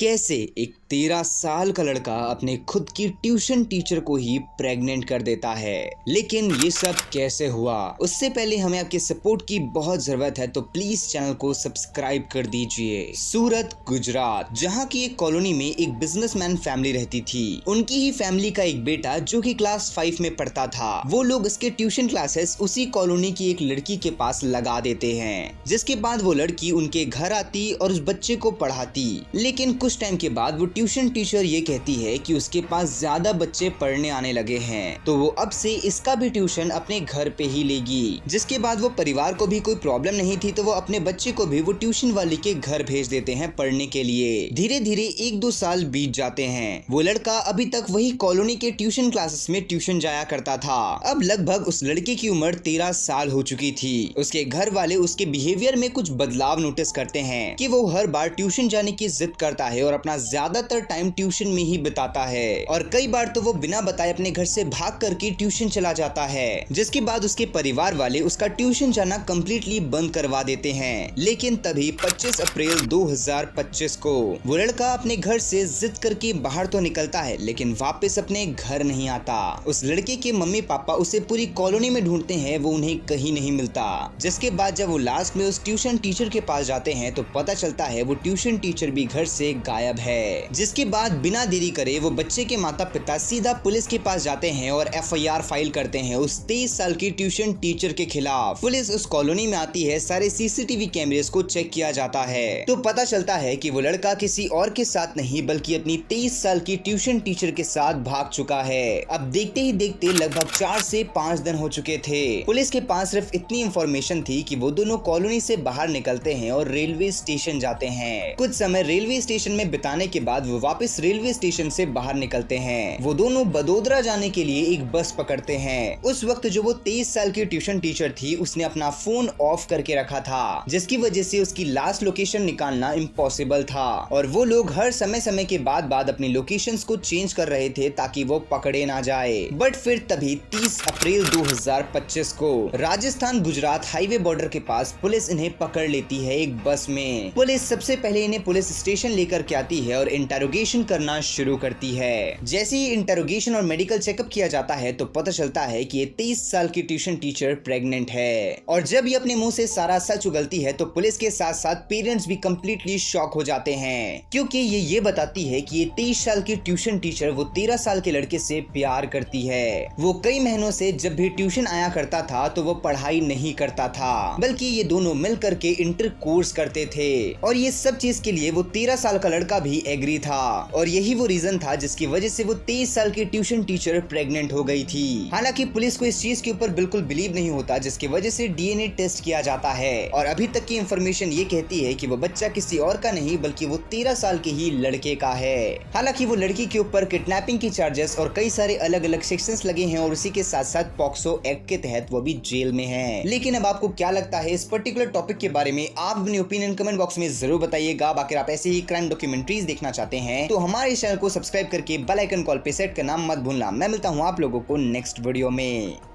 कैसे एक 13 साल का लड़का अपने खुद की ट्यूशन टीचर को ही प्रेग्नेंट कर देता है। लेकिन ये सब कैसे हुआ, उससे पहले हमें आपके सपोर्ट की बहुत जरूरत है, तो प्लीज चैनल को सब्सक्राइब कर दीजिए। सूरत, गुजरात, जहाँ की एक कॉलोनी में एक बिजनेसमैन फैमिली रहती थी। उनकी ही फैमिली का एक बेटा जो कि क्लास 5 में पढ़ता था, वो लोग उसके ट्यूशन क्लासेस उसी कॉलोनी की एक लड़की के पास लगा देते हैं, जिसके बाद वो लड़की उनके घर आती और उस बच्चे को पढ़ाती। लेकिन कुछ टाइम के बाद वो ट्यूशन टीचर ये कहती है कि उसके पास ज्यादा बच्चे पढ़ने आने लगे हैं, तो वो अब से इसका भी ट्यूशन अपने घर पे ही लेगी। जिसके बाद वो परिवार को भी कोई प्रॉब्लम नहीं थी, तो वो अपने बच्चे को भी वो ट्यूशन वाली के घर भेज देते हैं पढ़ने के लिए। धीरे धीरे 1-2 साल बीत जाते हैं। वो लड़का अभी तक वही कॉलोनी के ट्यूशन क्लासेस में ट्यूशन जाया करता था। अब लगभग उस लड़के की उम्र 13 साल हो चुकी थी। उसके घर वाले उसके बिहेवियर में कुछ बदलाव नोटिस करते हैं कि वो हर बार ट्यूशन जाने की जिद करता है और अपना ज्यादातर टाइम ट्यूशन में ही बिताता है, और कई बार तो वो बिना बताए अपने घर से भाग करके ट्यूशन चला जाता है। जिसके बाद उसके परिवार वाले उसका ट्यूशन जाना कम्प्लीटली बंद करवा देते हैं। लेकिन तभी 25 अप्रैल 2025 को वो लड़का अपने घर से जिद करके बाहर तो निकलता है, लेकिन वापस अपने घर नहीं आता। उस लड़के के मम्मी पापा उसे पूरी कॉलोनी में ढूंढते हैं, वो उन्हें कहीं नहीं मिलता। जिसके बाद जब वो लास्ट में उस ट्यूशन टीचर के पास जाते हैं, तो पता चलता है वो ट्यूशन टीचर भी घर से गायब है। जिसके बाद बिना देरी करे वो बच्चे के माता पिता सीधा पुलिस के पास जाते हैं और FIR फाइल करते हैं उस 23 साल की ट्यूशन टीचर के खिलाफ। पुलिस उस कॉलोनी में आती है, सारे CCTV कैमरेस को चेक किया जाता है, तो पता चलता है कि वो लड़का किसी और के साथ नहीं बल्कि अपनी 23 साल की ट्यूशन टीचर के साथ भाग चुका है। अब देखते ही देखते लगभग 4 से 5 दिन हो चुके थे। पुलिस के पास सिर्फ इतनी इंफॉर्मेशन थी कि वो दोनों कॉलोनी से बाहर निकलते हैं और रेलवे स्टेशन जाते हैं। कुछ समय रेलवे स्टेशन में बिताने के बाद वो वापस रेलवे स्टेशन से बाहर निकलते हैं। वो दोनों बड़ोदरा जाने के लिए एक बस पकड़ते हैं। उस वक्त जो वो 23 साल की ट्यूशन टीचर थी, उसने अपना फोन ऑफ करके रखा था, जिसकी वजह से उसकी लास्ट लोकेशन निकालना इम्पॉसिबल था, और वो लोग हर समय समय के बाद अपनी लोकेशंस को चेंज कर रहे थे ताकि वो पकड़े ना जाए। बट फिर तभी 30 अप्रैल 2025 को राजस्थान गुजरात हाईवे बॉर्डर के पास पुलिस इन्हें पकड़ लेती है एक बस में। पुलिस सबसे पहले इन्हें पुलिस स्टेशन लेकर के आती है और इंटेरोगेशन करना शुरू करती है। जैसे ही इंटेरोगेशन और मेडिकल चेकअप किया जाता है, तो पता चलता है कि ये 23 साल की ट्यूशन टीचर प्रेग्नेंट है। और जब ये अपने मुंह से सारा सच उगलती है, तो पुलिस के साथ साथ पेरेंट्स भी कम्प्लीटली शॉक हो जाते हैं, क्योंकि ये बताती है कि ये 23 साल की ट्यूशन टीचर वो 13 साल के लड़के से प्यार करती है। वो कई महीनों से जब भी ट्यूशन आया करता था, तो वो पढ़ाई नहीं करता था, बल्कि ये दोनों मिल करके इंटर कोर्स करते थे। और ये सब चीज के लिए वो 13 साल का लड़का भी एग्री था, और यही वो रीजन था जिसकी वजह से वो 23 साल की ट्यूशन टीचर प्रेग्नेंट हो गई थी। हालांकि पुलिस को इस चीज के ऊपर बिल्कुल बिलीव नहीं होता, जिसकी वजह से DNA टेस्ट किया जाता है, और अभी तक की इंफॉर्मेशन ये कहती है कि वो बच्चा किसी और का नहीं बल्कि वो 13 साल के ही लड़के का है। हालांकि वो लड़की के ऊपर किडनैपिंग की चार्जेस और कई सारे अलग अलग सेक्शंस लगे हैं, और उसी के साथ साथ पॉक्सो एक्ट के तहत वो भी जेल में है। लेकिन अब आपको क्या लगता है इस पर्टिकुलर टॉपिक के बारे में? आप अपनी ओपिनियन कमेंट बॉक्स में जरूर बताइएगा। बाकी आप ऐसे ही क्राइम डॉक्यूमेंट्रीज देखना चाहते हैं, तो हमारे चैनल को सब्सक्राइब करके बेल आइकन कॉल पे सेट करना मत भूलना। मैं मिलता हूँ आप लोगों को नेक्स्ट वीडियो में।